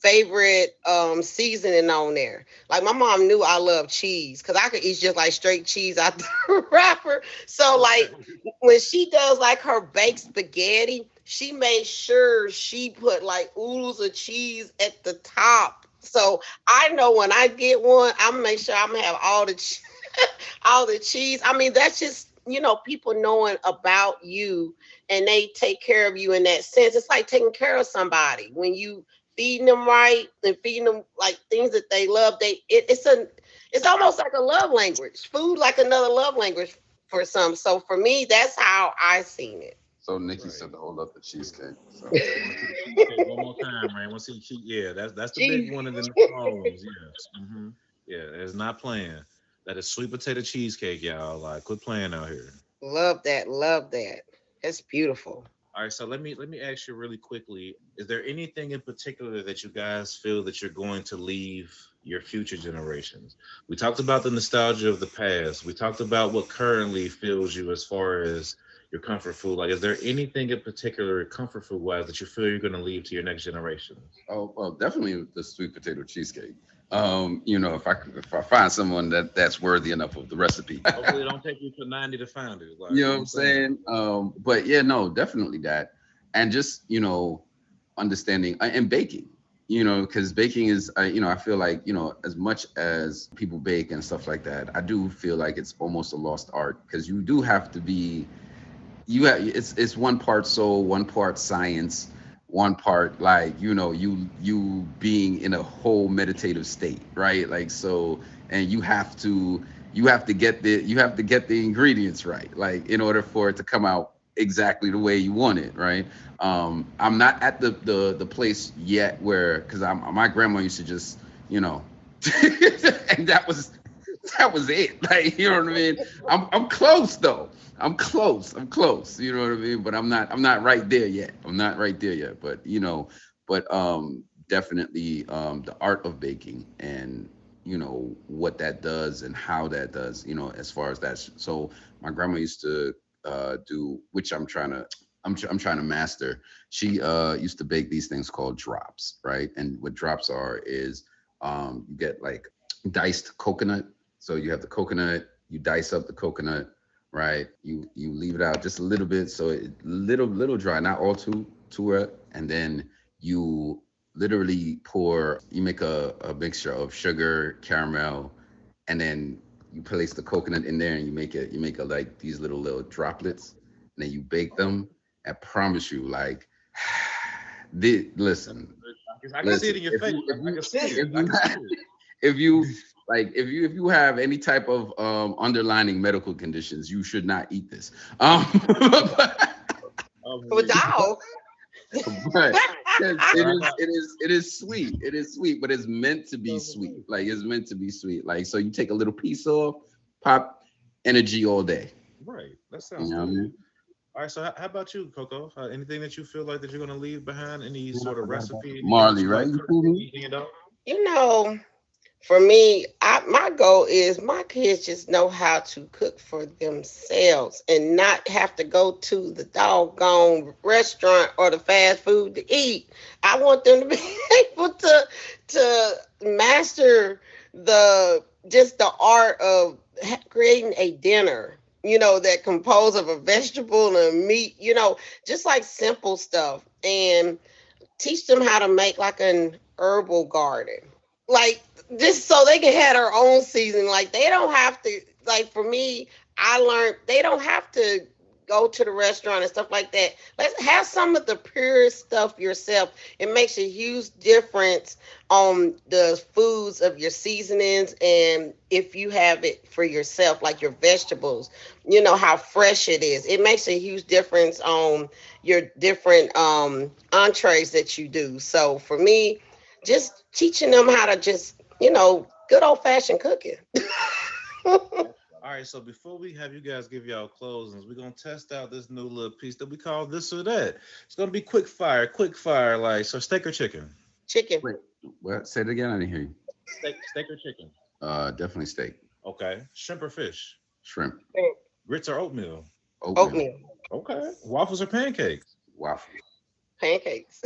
favorite seasoning on there. Like my mom knew I love cheese because I could eat just like straight cheese out the wrapper. So like Okay. when she does like her baked spaghetti, she made sure she put like oodles of cheese at the top. So I know when I get one, I'm gonna make sure I'm gonna have all the cheese. I mean, that's just people knowing about you, and they take care of you in that sense. It's like taking care of somebody when you feeding them right and feeding them like things that they love. It's almost like a love language. Food like another love language for some. So for me, that's how I seen it. So Nikki Right. said to hold up the cheesecake. So I want to see the cheesecake one more time, man. I want to see yeah, that's the big Cheese. one, and then the small ones. Yes. Yeah, it's not playing. That is sweet potato cheesecake, y'all. Like, quit playing out here. Love that. Love that. That's beautiful. All right, so let me ask you really quickly: is there anything in particular that you guys feel that you're going to leave your future generations? We talked about the nostalgia of the past. We talked about what currently fills you as far as your comfort food. Like, is there anything in particular, comfort food wise, that you feel you're going to leave to your next generations? oh well, definitely the sweet potato cheesecake. If I find someone that's worthy enough of the recipe. Hopefully, it don't take you to 90 to find it. Like, You know you know what what I'm I'm saying? saying? But yeah, no, definitely that. And just, understanding and baking. Because baking is, I feel like, as much as people bake and stuff like that, I do feel like it's almost a lost art, because you do have to be, it's one part soul, one part science, one part, like, you being in a whole meditative state, right? Like, so, and you have to get the ingredients right, like, in order for it to come out exactly the way you want it, right? I'm not at the place yet where, because my grandma used to just, you know and that was it. Like, you know what I mean? I'm close though. I'm close. You know what I mean? But I'm not right there yet. I'm not right there yet. But definitely, the art of baking, and what that does and how that does, as far as that. So my grandma used to do, which I'm trying to master. She used to bake these things called drops, right? And what drops are is, you get like diced coconut. So you have the coconut, you dice up the coconut, right? You leave it out just a little bit, so it little dry, not all too wet, and then you literally you make a mixture of sugar, caramel, and then you place the coconut in there, and you make like these little droplets, and then you bake them. I promise you, like, listen, I can see it listen. in your If face. you if I you can see it. if I you can see have, it. if you like if you have any type of underlining medical conditions, you should not eat this. I'm With weak. dog. But because it But I is got it is it is sweet. It is sweet, but it's meant to be sweet. Like, it's meant to be sweet. Like, so you take a little piece off, pop, energy all day. right. That You sounds know what I good. mean? All right. So how about you, Coco? Anything that you feel like that you're gonna leave behind? Any Man, I sort of forgot about recipe? Anything that Marley, you right? like You cooking? feel me? Anything you don't? You know, for me, my goal is my kids just know how to cook for themselves and not have to go to the doggone restaurant or the fast food to eat. I want them to be able to master the just the art of creating a dinner. That composed of a vegetable and a meat. Just like simple stuff, and teach them how to make like an herbal garden, like, just so they can have their own season. Like, they don't have to, like, for me, I learned they don't have to go to the restaurant and stuff like that. Let's have some of the purest stuff yourself. It makes a huge difference on the foods of your seasonings, and if you have it for yourself, like your vegetables, how fresh it is. It makes a huge difference on your different entrees that you do. So for me, just teaching them how to just, good old fashioned cooking. All right. So before we have you guys give y'all closings, we're gonna test out this new little piece that we call this or that. It's gonna be quick fire. Like, so steak or chicken? Chicken. Wait, what? Say it again. I didn't hear you. Steak or chicken? Definitely steak, Okay. Shrimp or fish? shrimp, Grits or oatmeal? oatmeal, Oatmeal. Okay. Waffles or pancakes? waffles, Pancakes.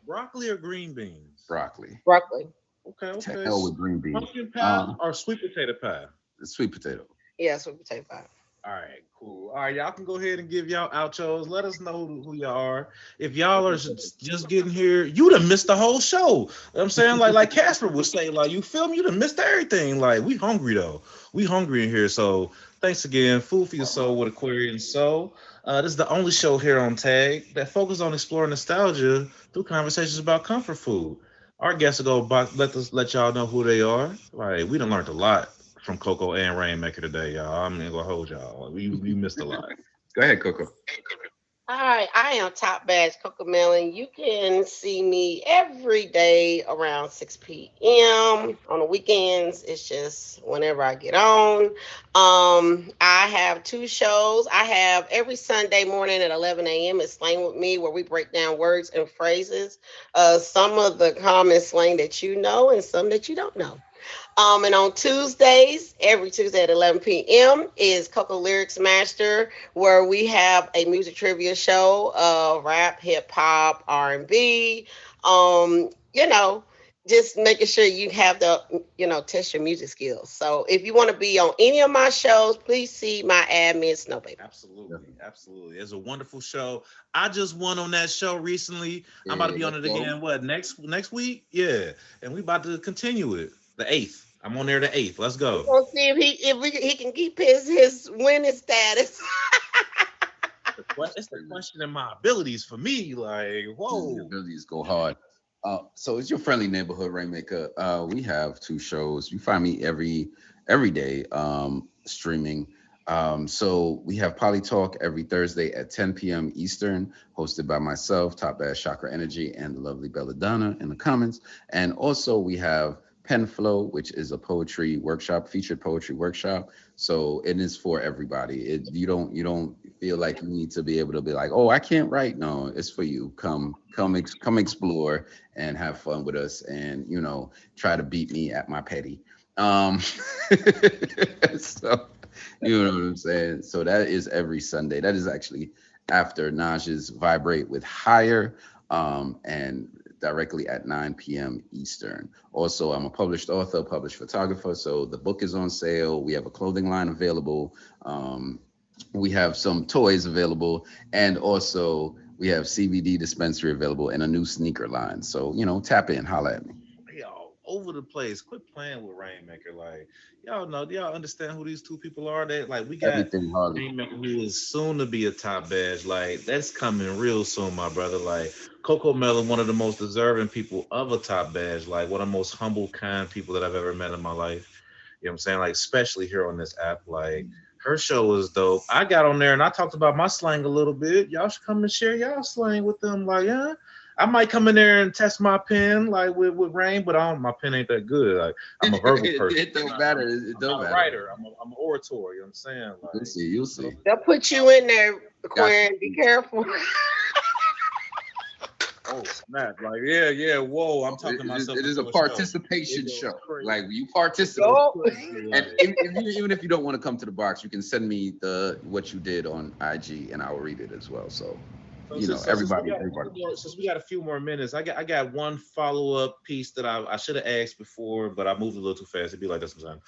Broccoli or green beans? broccoli. Broccoli. Okay, To okay. hell with green beans. Pumpkin pie Um, or sweet potato pie? Sweet potato. Yeah, sweet potato pie. All right, cool. All right, y'all can go ahead and give y'all outros. Let us know who y'all are. If y'all are just getting here, you done missed the whole show. You know what I'm saying, like Casper would say, like, you feel me? You done missed everything. Like, we hungry though. We hungry in here. So thanks again. Food for your soul with Aquarian Soul. This is the only show here on Tag that focuses on exploring nostalgia through conversations about comfort food. Our guests will go back, let y'all know who they are. Like, we done learned a lot from Coco and Rainmaker today, y'all. I'm gonna hold y'all. We missed a lot. Go ahead, Coco. All right, I am Top Badge Cocomellon. You can see me every day around 6 p.m. On the weekends, it's just whenever I get on. I have two shows. I have every Sunday morning at 11 a.m. It's Slang with Me, where we break down words and phrases, some of the common slang that you know and some that you don't know. And on Tuesdays, every Tuesday at 11 p.m. is Coco Lyrics Master, where we have a music trivia show, rap, hip hop, R&B. You know, just making sure you have the, test your music skills. So if you want to be on any of my shows, please see my admin, Snow Baby. Absolutely, absolutely. It's a wonderful show. I just won on that show recently. I'm about to Yeah, be on let's it go. again. What next week? Yeah, and we about to continue it. The 8th. I'm on there the 8th. Let's We're go. gonna see if he can keep his winning status. It's the question of my abilities for me. Like, The whoa. abilities go hard. So it's your friendly neighborhood Rainmaker. We have two shows. You find me every day streaming. So we have Poly Talk every Thursday at 10 p.m. Eastern, hosted by myself, Top Bass Chakra Energy, and the lovely Belladonna in the comments. And also we have Pen Flow, which is a poetry workshop, featured poetry workshop. So it is for everybody. You don't feel like you need to be able to be like, oh, I can't write. No, it's for you. Come explore and have fun with us, and try to beat me at my petty. Um, so you know what I'm saying. So that is every Sunday. That is actually after Naj's Vibrate with Higher, and directly at 9 p.m. Eastern. Also, I'm a published author, published photographer. So the book is on sale. We have a clothing line available. We have some toys available, and also we have CBD dispensary available and a new sneaker line. So tap in, holla at me. Y'all over the place. Quit playing with Rainmaker. Like, y'all know, do y'all understand who these two people are? They like we got Everything Harley. Rainmaker who is soon to be a top badge. Like, that's coming real soon, my brother. Like Cocomellon, one of the most deserving people of a top badge, like one of the most humble, kind people that I've ever met in my life. You know what I'm saying? Like, especially here on this app. Like, her show was dope. I got on there and I talked about my slang a little bit. Y'all should come and share y'all slang with them. Like, yeah. I might come in there and test my pen like with Rain, but I don't, my pen ain't that good. Like, I'm a verbal person. It don't matter. It I'm don't not a matter. writer. I'm an orator. You know what I'm saying? You'll Like, see. You'll see. They'll put you in there, Got Aquarian. Be you. careful. oh snap! Like, yeah. Whoa, I'm It, talking it, myself it is a into a show. participation It goes show. crazy. Like you participate. Go. And Like, even if you don't want to come to the box, you can send me what you did on IG, and I will read it as well. So So since everybody, everybody. since we got a few more minutes, I got one follow up piece that I should have asked before, but I moved a little too fast. It'd be like that sometimes.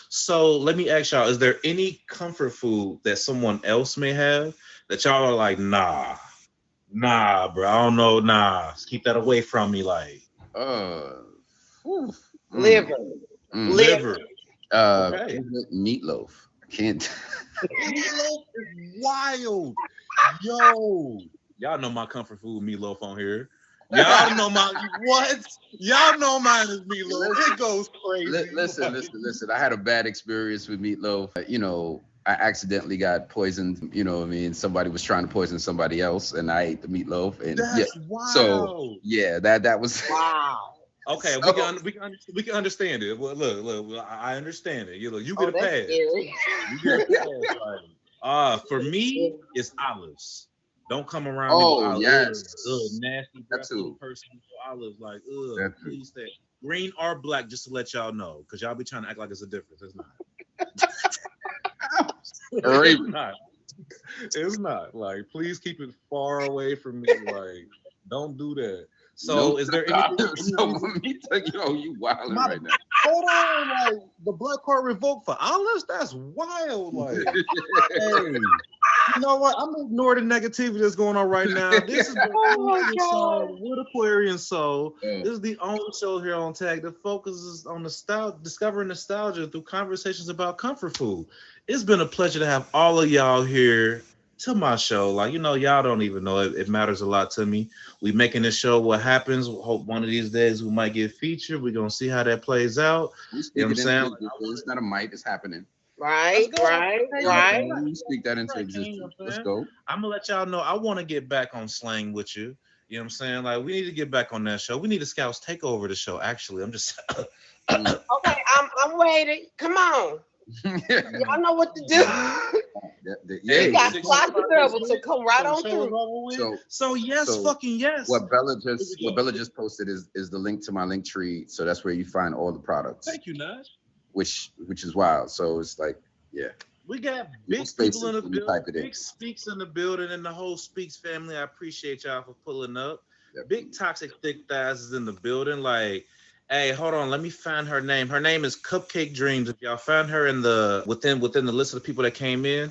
So let me ask y'all: is there any comfort food that someone else may have that y'all are like, nah, bro, I don't know, nah, keep that away from me, like Uh, whew, mm, Liver. mm. Liver. liver? Okay, Meatloaf. I can't. meatloaf is wild, yo. Y'all know my comfort food, meatloaf on here. Y'all know my what? Y'all know mine is meatloaf. It goes crazy. Listen. I had a bad experience with meatloaf. I accidentally got poisoned. You know what I mean? Somebody was trying to poison somebody else, and I ate the meatloaf. And yeah, That's so wild. yeah, that was. Wow. Okay, So, we can understand it. Well, look, I understand it. You get Oh, a that's pass. scary. You get a pass. Like, for me, it's olives. Don't come around me with oh olives. Ugh, yes, nasty that breath little too. person with olives. Like, That too. please stay. Green or black, just to let y'all know, because y'all be trying to act like it's a difference. It's not. It's Raven. not. It's not. Like, please keep it far away from me. Like, don't do that. No, So, is there anything? Any so reason? let me tell you wilding My, right now. hold on, like the blood card revoked for olives? That's wild. Like, hey, you know what? I'm gonna ignore the negativity that's going on right now. This is the Oh my Aquarian God. Soul with Aquarian Soul. Oh, This is the only show here on Tag that focuses on discovering nostalgia through conversations about comfort food. It's been a pleasure to have all of y'all here to my show. Like, y'all don't even know it. It matters a lot to me. We making this show what happens. We hope one of these days we might get featured. We're gonna see how that plays out. we You know speak what I'm it into saying? Like, existence. It's not a might. It's happening. let's Right, go. right, Hey, You know what you I right. mean? We speak that into right, King, you know existence. what I'm Let's saying? go. I'm gonna let y'all know I want to get back on slang with you. You know what I'm saying? Like, we need to get back on that show. We need a Scouts takeover the show. Actually, I'm just Mm. Okay, I'm waiting. Come on. Y'all know what to do. Yeah, We hey, got 6 slots o'clock is available, so here. come right So the on show is through. over with. so So yes, so fucking yes. what Bella Here just we what go. Bella just posted is the link to my link tree. So that's where you find all the products, Thank you, Naj. which is wild. So it's like, yeah, We got no big people in spaces the when you building, type it in. big Speaks in the building, and the whole Speaks family. I appreciate y'all for pulling up. Big Toxic Thick Thighs is in the building. Like, hey, hold on, let me find her name. Her name is Cupcake Dreams. If y'all found her in the within the list of the people that came in,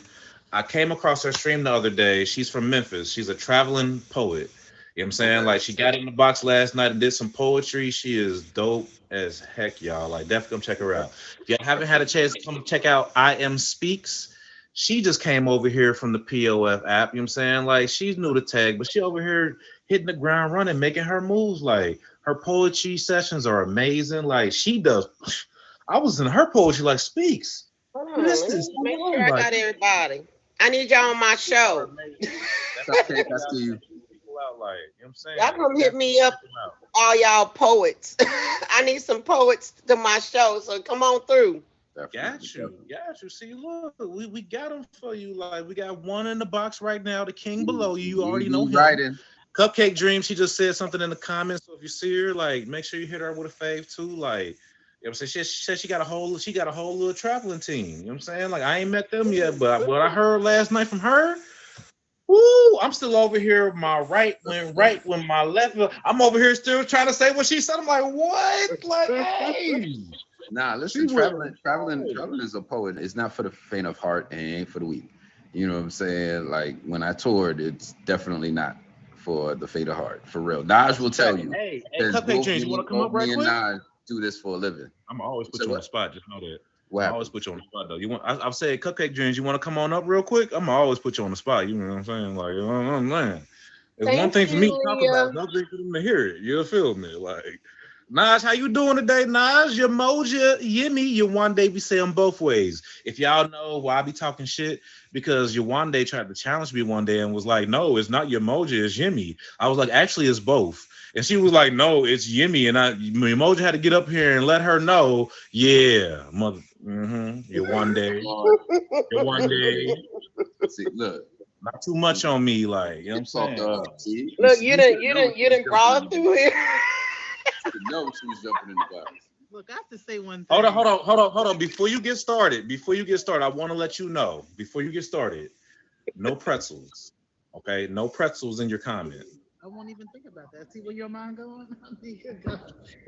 I came across her stream the other day. She's from Memphis. She's a traveling poet. You know what I'm saying? Like, she got in the box last night and did some poetry. She is dope as heck, y'all. Like, definitely come check her out. If y'all haven't had a chance to come check out I Am Speaks, she just came over here from the POF app. You know what I'm saying? Like, she's new to tag, but she over here hitting the ground running, making her moves. Like, her poetry sessions are amazing. Like, she does. I was in her poetry, like, Speaks. Hold on, let me make sure I got everybody. I need y'all on my show. Cupcake, I see you. Out, like, you know what I'm saying? Y'all come hit me up, all y'all poets. I need some poets to my show, so come on through. Got you. See, look, we got them for you. Like, we got one in the box right now, the king below you. You already know him. Writing. Cupcake Dream, she just said something in the comments. So if you see her, like, make sure you hit her with a fave too. Like, you know what I'm saying? She said she got a whole little traveling team. You know what I'm saying? Like, I ain't met them yet, but what I heard last night from her. Woo! I'm still over here. My right when my left. I'm over here still trying to say what she said. I'm like, what? Like, hey. Nah, listen. Traveling is a poet. It's not for the faint of heart and it ain't for the weak. You know what I'm saying? Like, when I toured, it's definitely not for the faint of heart. For real. Naj will tell you. Hey, Cupcake Dreams, you want to come up right quick? Naj do this for a living. I'm always put you on the spot. Just know that. I always put you on the spot though. You want? I've said Cupcake Dreams. You want to come on up real quick? I'm always put you on the spot. You know what I'm saying? Like, you know what I'm saying? It's one thing for me to talk about, another thing for them to hear it. You feel me? Like, Naj, how you doing today, Naj? Your moja, Yimmy, your one day be saying both ways. If y'all know why I be talking shit, because your one day tried to challenge me one day and was like, no, it's not your moja, it's Yimmy. I was like, actually, it's both. And she was like, no, it's Yimmy. And Moja had to get up here and let her know, yeah, mother, your one day. Your one day. See, look. Not too much on me, like, you know what I'm saying? Look, you didn't brawl through here. No, she was jumping in the box. Look, I have to say one thing. Hold on. Before you get started, I want to let you know, before you get started, no pretzels. Okay? No pretzels in your comment. I won't even think about that. See where your mind going?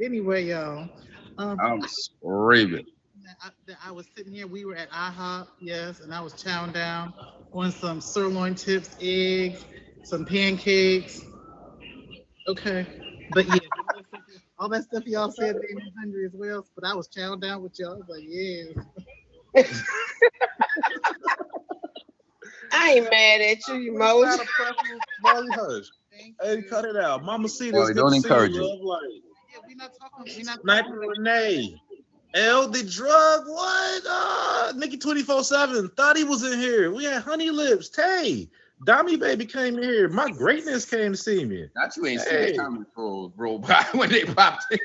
Anyway, y'all. I'm screaming. I was sitting here. We were at IHOP, yes, and I was chowing down on some sirloin tips, eggs, some pancakes. Okay, but yeah, all that stuff y'all said made me hungry as well. But I was chowing down with y'all. I was like, yeah. I ain't mad at you, Moj. Hush. Hey, cut it out. Mama see this. Don't encourage it. Yeah, we're not talking. Sniper Renee. L the drug. What? Nikki 24/7 thought he was in here. We had Honey Lips. Tay. Dommy Baby came in here. My greatness came to see me. Not you ain't seen the comments roll by when they popped in.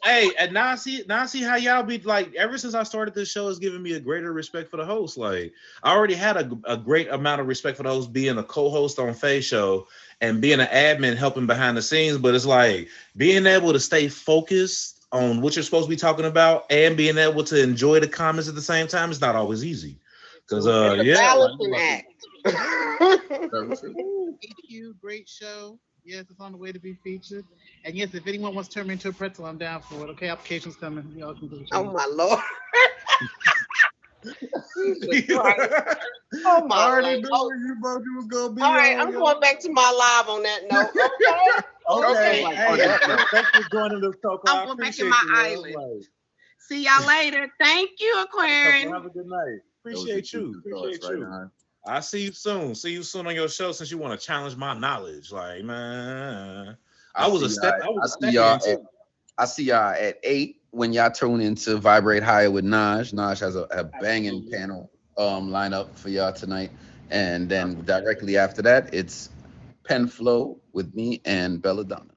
Hey, and now I see how y'all be like. Ever since I started this show, it's giving me a greater respect for the host. Like, I already had a great amount of respect for the host, being a co-host on Faye Show and being an admin helping behind the scenes. But it's like being able to stay focused on what you're supposed to be talking about and being able to enjoy the comments at the same time is not always easy. Because balancing act. EQ, great show. Yes, it's on the way to be featured. And yes, if anyone wants to turn me into a pretzel, I'm down for it. Okay, applications coming. Y'all can do it. Oh my Lord. Oh my Lord. All right, I'm going back to my live on that note. Okay. Thanks for joining us, Coco. I'm going back to my island. See y'all later. Thank you, Aquarian. Have a good night. Appreciate you. I see you soon. See you soon on your show since you want to challenge my knowledge. Like, man, I see y'all at 8 when y'all tune into Vibrate Higher with Naj. Naj has a banging panel lineup for y'all tonight. And then directly after that, it's Pen Flow with me and Belladonna.